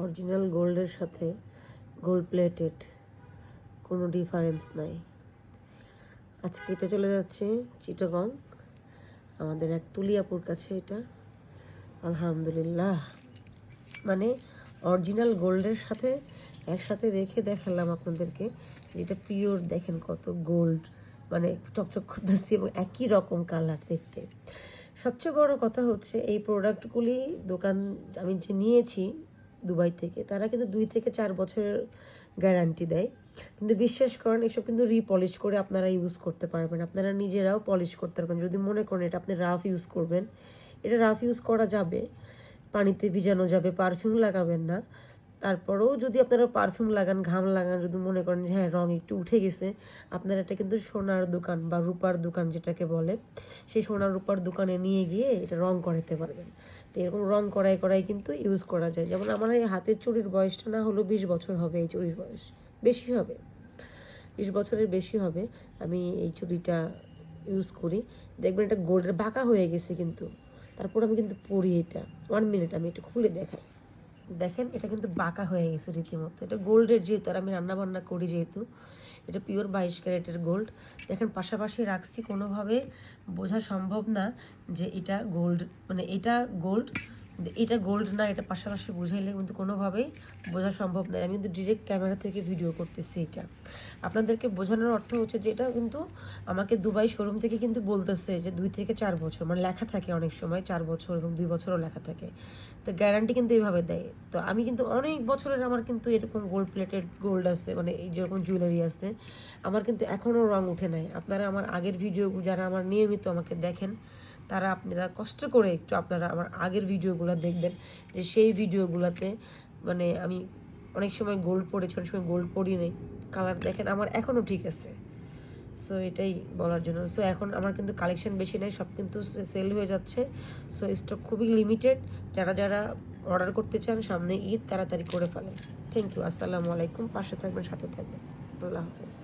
Original গোল্ডের সাথে gold plated, কোনো ডিফারেন্স নাই। আজকে এটা চলে যাচ্ছে চিটাগং, আমাদের এক তুলিয়াপুর কাছে। এটা আলহামদুলিল্লাহ, মানে অরিজিনাল গোল্ডের সাথে একসাথে রেখে দেখালাম আপনাদেরকে। যেটা পিওর, দেখেন কত গোল্ড, মানে চকচক করতেছি এবং একই রকম কালার দেখতে। সবচেয়ে বড় কথা হচ্ছে এই প্রোডাক্টগুলি দোকান আমি যে নিয়েছি দুবাই থেকে, তারা কিন্তু 2 থেকে 4 বছরের গ্যারান্টি দেয়। কিন্তু বিশ্বাস করেন, এসব কিন্তু রিপলিশ করে আপনারা ইউজ করতে পারবেন, আপনারা নিজেরাও পলিশ করতে পারবেন। যদি মনে করেন এটা আপনি রাফ ইউজ করবেন, এটা রাফ ইউজ করা যাবে, পানিতে ভিজানো যাবে, পারফিউম লাগাবেন না। তারপরেও যদি আপনারা পারফিউম লাগান, ঘাম লাগান, যদি মনে করেন যে হ্যাঁ রং একটু উঠে গেছে, আপনারা এটা কিন্তু সোনার দোকান বা রূপার দোকান যেটাকে বলে, সেই সোনার রূপার দোকানে নিয়ে গিয়ে এটা রং করাতে পারবেন। তো এরকম রং করাই কিন্তু ইউজ করা যায়। যেমন আমার এই হাতের চুড়ির বয়সটা না হলো 20 বছর হবে, এই চুড়ির বয়স বেশি হবে, 20 বছরের বেশি হবে। আমি এই চুড়িটা ইউজ করি, দেখবেন এটা গোল্ডের বাঁকা হয়ে গেছে কিন্তু, তারপর আমি কিন্তু পরি এটা। 1 মিনিট আমি একটু খুলে দেখাই, দেখেন এটা কিন্তু বাঁকা হয়ে গেছে রীতিমতো। এটা গোল্ডের, যেহেতু আর আমি রান্নাবান্না করি যেহেতু, এটা পিওর 22 ক্যারেটের গোল্ড। দেখেন পাশাপাশি রাখছি, কোনোভাবে বোঝা সম্ভব না যে এটা গোল্ড, মানে এটা গোল্ড এটা গোল্ড না, এটা পাশাপাশি বুঝাইলে কিন্তু কোনোভাবেই বোঝা সম্ভব নয়। আমি কিন্তু ডিরেক্ট ক্যামেরা থেকে ভিডিও করতেছি। এটা আপনাদেরকে বোঝানোর অর্থ হচ্ছে যে এটা কিন্তু আমাকে দুবাই শোরুম থেকে কিন্তু বলতেছে যে 2 থেকে 4 বছর, মানে লেখা থাকে অনেক সময় 4 বছর এবং 2 বছরও লেখা থাকে। তো গ্যারান্টি কিন্তু এইভাবে দেয়। তো আমি কিন্তু অনেক বছরের আমার কিন্তু এরকম গোল্ড প্লেটেড গোল্ড আছে, মানে এই যেরকম জুয়েলারি আছে, আমার কিন্তু এখনও রং উঠে নাই। আপনারা আমার আগের ভিডিও, যারা আমার নিয়মিত আমাকে দেখেন, তারা আপনারা কষ্ট করে একটু আপনারা আমার আগের ভিডিওগুলো দেখবেন, যে সেই ভিডিওগুলোতে মানে আমি অনেক সময় গোল্ড পরেছি, অনেক সময় গোল্ড পরি নেই, কালার দেখেন আমার এখনও ঠিক আছে। সো এটাই বলার জন্য। সো এখন আমার কিন্তু কালেকশন বেশি নেই, সব কিন্তু সেল হয়ে যাচ্ছে। সো স্টক খুবই লিমিটেড। যারা যারা অর্ডার করতে চান, সামনে ঈদ, তাড়াতাড়ি করে ফেলেন। থ্যাংক ইউ, আসসালামু আলাইকুম। পাশে থাকবেন, সাথে থাকবেন। আল্লাহ হাফেজ।